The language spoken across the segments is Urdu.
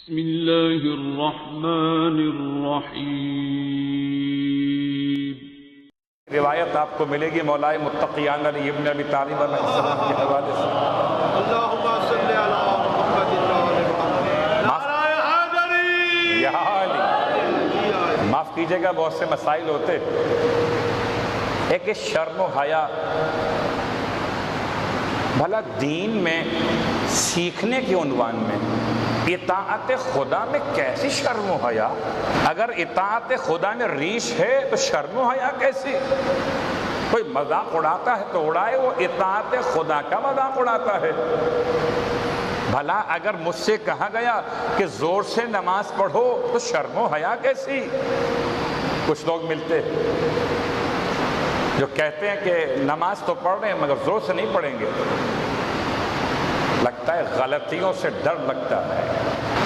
بسم اللہ الرحمن الرحیم۔ روایت آپ کو ملے گی مولائے متقیان علی ابن ابی طالب علیہ السلام کے حوالے سے۔ اللہم صلی علی محمد نعرہ حیدری یا علی، معاف کیجئے گا بہت سے مسائل ہوتے، ایک شرم و حیا، بھلا دین میں سیکھنے کے عنوان میں اطاعت خدا میں کیسی شرم و حیا؟ اگر اطاعت خدا میں ریش ہے تو شرم و حیا کیسی؟ کوئی مذاق اڑاتا ہے تو اڑائے، وہ اطاعت خدا کا مذاق اڑاتا ہے۔ بھلا اگر مجھ سے کہا گیا کہ زور سے نماز پڑھو تو شرم و حیا کیسی؟ کچھ لوگ ملتے جو کہتے ہیں کہ نماز تو پڑھ رہے ہیں مگر زور سے نہیں پڑھیں گے، لگتا ہے غلطیوں سے ڈر لگتا ہے۔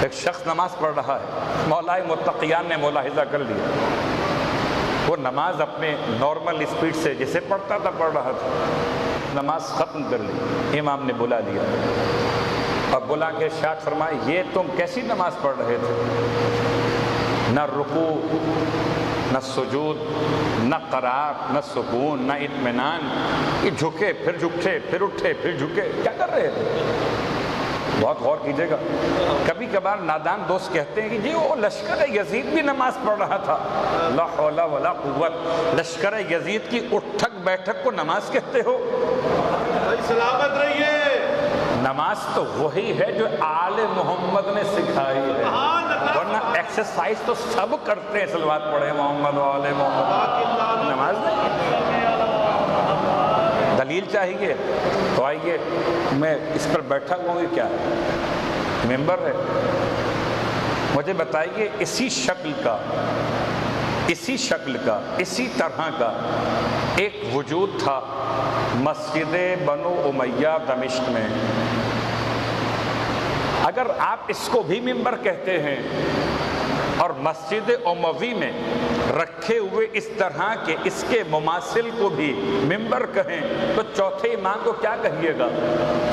ایک شخص نماز پڑھ رہا ہے، مولائے متقیان نے ملاحظہ کر لیا، وہ نماز اپنے نارمل اسپیڈ سے جسے پڑھتا تھا پڑھ رہا تھا، نماز ختم کر لی، امام نے بلا لیا اور بلا کے ارشاد فرمائے، یہ تم کیسی نماز پڑھ رہے تھے؟ نہ رکوع، نہ سجود، نہ قرار، نہ سکون، نہ اطمینان، یہ جھکے پھر جھکے پھر اٹھے پھر جھکے، کیا کر رہے تھے؟ بہت غور کیجئے گا۔ کبھی کبھار نادان دوست کہتے ہیں کہ جی وہ لشکر یزید بھی نماز پڑھ رہا تھا، لا حول ولا قوت، لشکر یزید کی اٹھک بیٹھک کو نماز کہتے ہو؟ سلامت رہیے۔ نماز تو وہی ہے جو آل محمد نے سکھائی ہے، ورنہ ایکسرسائز تو سب کرتے ہیں، صلوات پڑھے محمد و آل محمد، نماز نہیں۔ دلیل چاہیے تو آئیے، میں اس پر بیٹھا ہوں یہ کیا ہے؟ ممبر ہے، مجھے بتائیے اسی شکل کا اسی طرح کا ایک وجود تھا مسجد بنو امیہ دمشق میں۔ اگر آپ اس کو بھی ممبر کہتے ہیں اور مسجد اموی میں رکھے ہوئے اس طرح کے اس کے مماثل کو بھی ممبر کہیں تو چوتھے امام کو کیا کہیے گا؟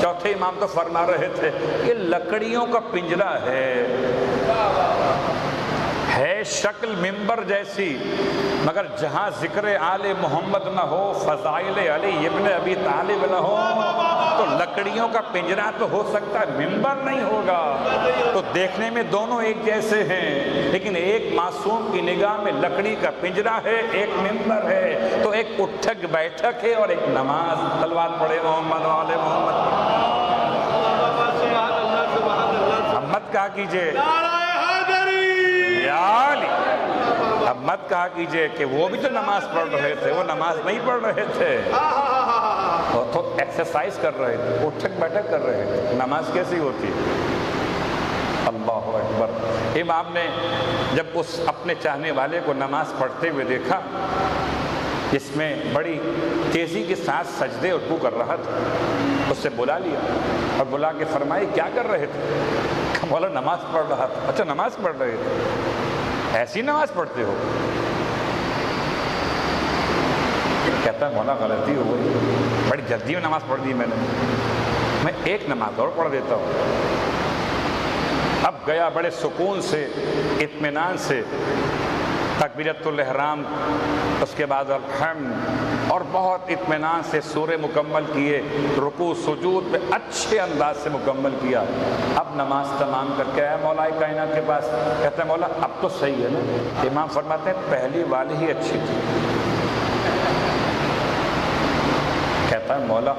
چوتھے امام تو فرما رہے تھے یہ لکڑیوں کا پنجرا ہے شکل ممبر جیسی، مگر جہاں ذکر آل محمد نہ ہو، فضائل علی ابن ابی طالب نہ ہو، تو لکڑیوں کا پنجرا تو ہو سکتا ہے، ممبر نہیں ہوگا۔ تو دیکھنے میں دونوں ایک جیسے ہیں، لیکن ایک معصوم کی نگاہ میں لکڑی کا پنجرا ہے، ایک ممبر ہے، تو ایک اٹھک بیٹھک ہے اور ایک نماز۔ صلوات پڑھے محمد و آل محمد۔ اب مت کہا کیجئے اب مت کہا کیجئے کہ وہ بھی تو نماز پڑھ رہے تھے، وہ نماز نہیں پڑھ رہے تھے، وہ تو ایکسرسائز کر رہے تھے، اٹھک بیٹھک کر رہے تھے، نماز کیسی ہوتی؟ اللہ اکبر۔ امام نے جب اس اپنے چاہنے والے کو نماز پڑھتے ہوئے دیکھا جس میں بڑی تیزی کے ساتھ سجدے رکوع کر رہا تھا، اس سے بلا لیا اور بلا کے فرمائے کیا کر رہے تھے؟ مولا نماز پڑھ رہا تھا۔ اچھا نماز پڑھ رہے تھے، ایسی نماز پڑھتے ہو؟ کہتا ہے مولا غلطی ہو گئی، بڑی جلدی میں نماز پڑھ دی میں ایک نماز اور پڑھ دیتا ہوں۔ اب گیا بڑے سکون سے، اطمینان سے، تکبیرۃ الاحرام، اس کے بعد الحمد، اور بہت اطمینان سے سورہ مکمل کیے، رکوع سجود پہ اچھے انداز سے مکمل کیا۔ اب نماز تمام کر کے آیا مولا کائنات کے پاس، کہتا ہے مولا اب تو صحیح ہے نا؟ امام فرماتے ہیں پہلی والی ہی اچھی تھی۔ کہتا ہے مولا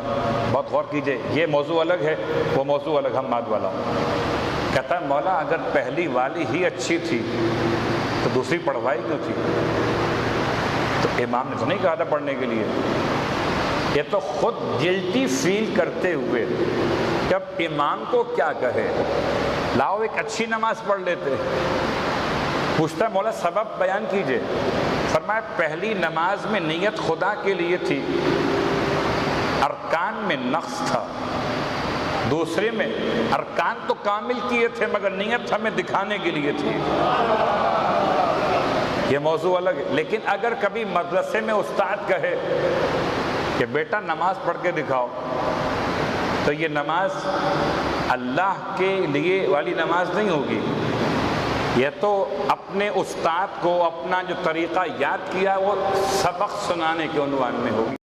بہت غور کیجئے، یہ موضوع الگ ہے، وہ موضوع الگ، ہم ماد والا۔ کہتا ہے مولا اگر پہلی والی ہی اچھی تھی تو دوسری پڑھوائی کیوں تھی؟ تو امام نے تو نہیں کہا تھا پڑھنے کے لیے، یہ تو خود گلٹی فیل کرتے ہوئے کہ اب امام کو کیا کہے، لاؤ ایک اچھی نماز پڑھ لیتے۔ پوچھتا ہے مولا سبب بیان کیجئے۔ فرمایا پہلی نماز میں نیت خدا کے لیے تھی، ارکان میں نقص تھا، دوسرے میں ارکان تو کامل کیے تھے مگر نیت ہمیں دکھانے کے لیے تھی۔ یہ موضوع الگ ہے، لیکن اگر کبھی مدرسے میں استاد کہے کہ بیٹا نماز پڑھ کے دکھاؤ، تو یہ نماز اللہ کے لیے والی نماز نہیں ہوگی، یہ تو اپنے استاد کو اپنا جو طریقہ یاد کیا وہ سبق سنانے کے عنوان میں ہوگی.